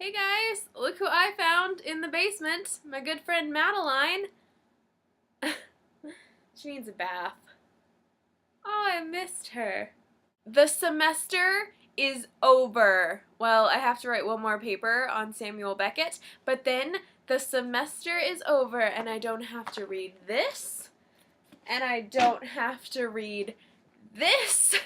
Hey guys, look who I found in the basement. My good friend Madeline. She needs a bath. Oh, I missed her. The semester is over. Well, I have to write one more paper on Samuel Beckett, but then the semester is over and I don't have to read this, and I don't have to read this,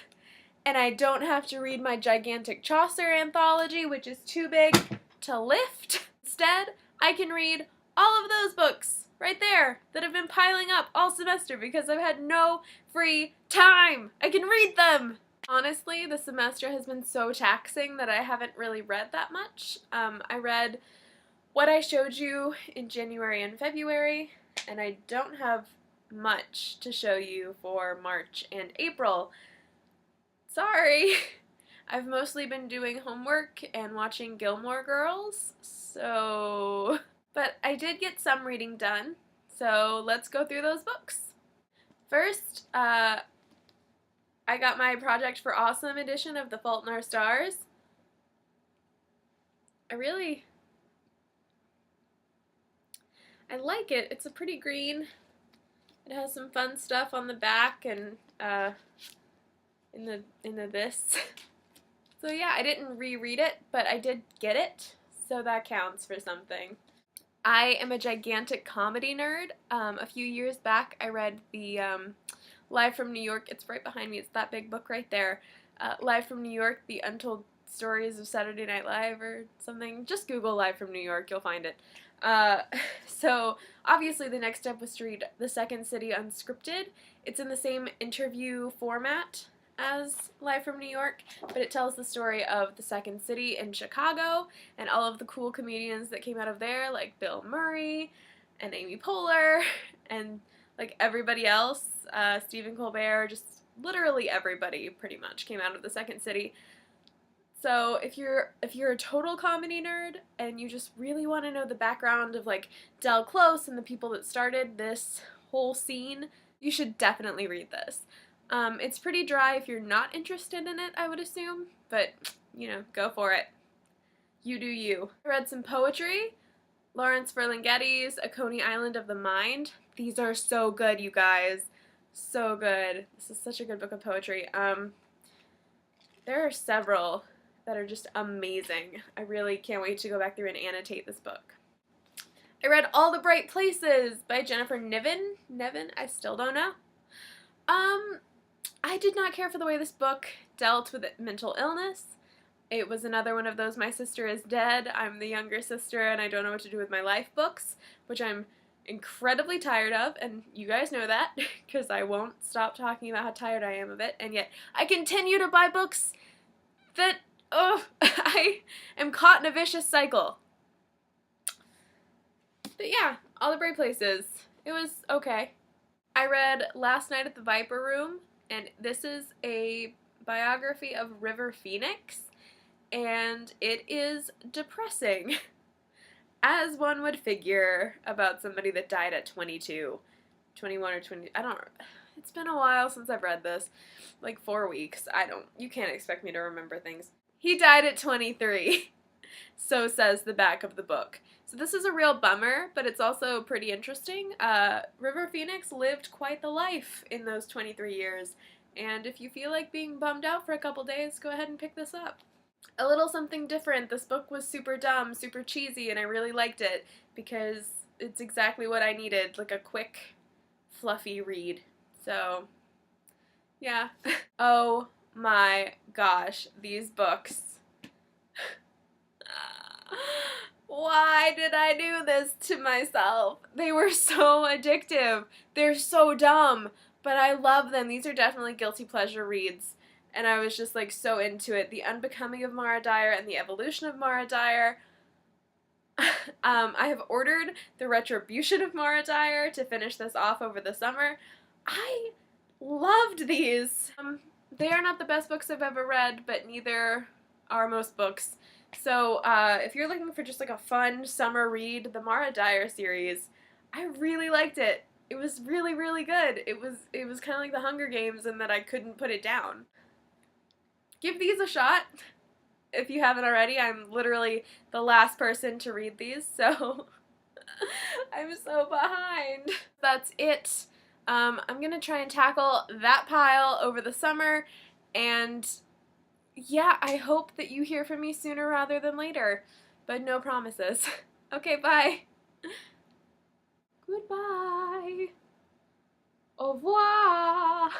and I don't have to read my gigantic Chaucer anthology, which is too big to lift. Instead, I can read all of those books right there that have been piling up all semester because I've had no free time. I can read them. Honestly, the semester has been so taxing that I haven't really read that much. I read what I showed you in January and February, and I don't have much to show you for March and April. Sorry. I've mostly been doing homework and watching Gilmore Girls, so... But I did get some reading done, so let's go through those books. First, I got my Project for Awesome edition of The Fault in Our Stars. I like it. It's a pretty green. It has some fun stuff on the back and in the this. So yeah, I didn't reread it, but I did get it, so that counts for something. I am a gigantic comedy nerd. A few years back, I read the Live from New York. It's right behind me. It's that big book right there. Live from New York, The Untold Stories of Saturday Night Live or something. Just Google Live from New York. You'll find it. So obviously the next step was to read The Second City Unscripted. It's in the same interview format as Live from New York, but it tells the story of the Second City in Chicago and all of the cool comedians that came out of there, like Bill Murray and Amy Poehler and like everybody else, Stephen Colbert, just literally everybody pretty much came out of the Second City. So if you're a total comedy nerd and you just really want to know the background of like Del Close and the people that started this whole scene, you should definitely read this. It's pretty dry if you're not interested in it, I would assume, but, you know, go for it. You do you. I read some poetry. Lawrence Ferlinghetti's A Coney Island of the Mind. These are so good, you guys. So good. This is such a good book of poetry. There are several that are just amazing. I really can't wait to go back through and annotate this book. I read All the Bright Places by Jennifer Niven. I still don't know. I did not care for the way this book dealt with mental illness. It was another one of those my sister is dead, I'm the younger sister, and I don't know what to do with my life books, which I'm incredibly tired of, and you guys know that, because I won't stop talking about how tired I am of it, and yet I continue to buy books that, I am caught in a vicious cycle. But yeah, All the Bright Places. It was okay. I read Last Night at the Viper Room, and this is a biography of River Phoenix, and it is depressing, as one would figure about somebody that died at 22, 21 or 20, it's been a while since I've read this, like 4 weeks, you can't expect me to remember things. He died at 23, so says the back of the book. So this is a real bummer, but it's also pretty interesting. River Phoenix lived quite the life in those 23 years, and if you feel like being bummed out for a couple days, go ahead and pick this up. A little something different. This book was super dumb, super cheesy, and I really liked it because it's exactly what I needed, like a quick, fluffy read. So, yeah. Oh my gosh, these books. Why did I do this to myself? They were so addictive. They're so dumb, but I love them. These are definitely guilty pleasure reads, and I was just like so into it. The Unbecoming of Mara Dyer and The Evolution of Mara Dyer. I have ordered The Retribution of Mara Dyer to finish this off over the summer. I loved these. They are not the best books I've ever read, but neither are most books. So, if you're looking for just like a fun summer read, the Mara Dyer series, I really liked it. It was really, really good. It was kind of like the Hunger Games in that I couldn't put it down. Give these a shot. if you haven't already. I'm literally the last person to read these, so I'm so behind. That's it. I'm gonna try and tackle that pile over the summer, and yeah, I hope that you hear from me sooner rather than later, but no promises. Okay, bye. Goodbye. Au revoir.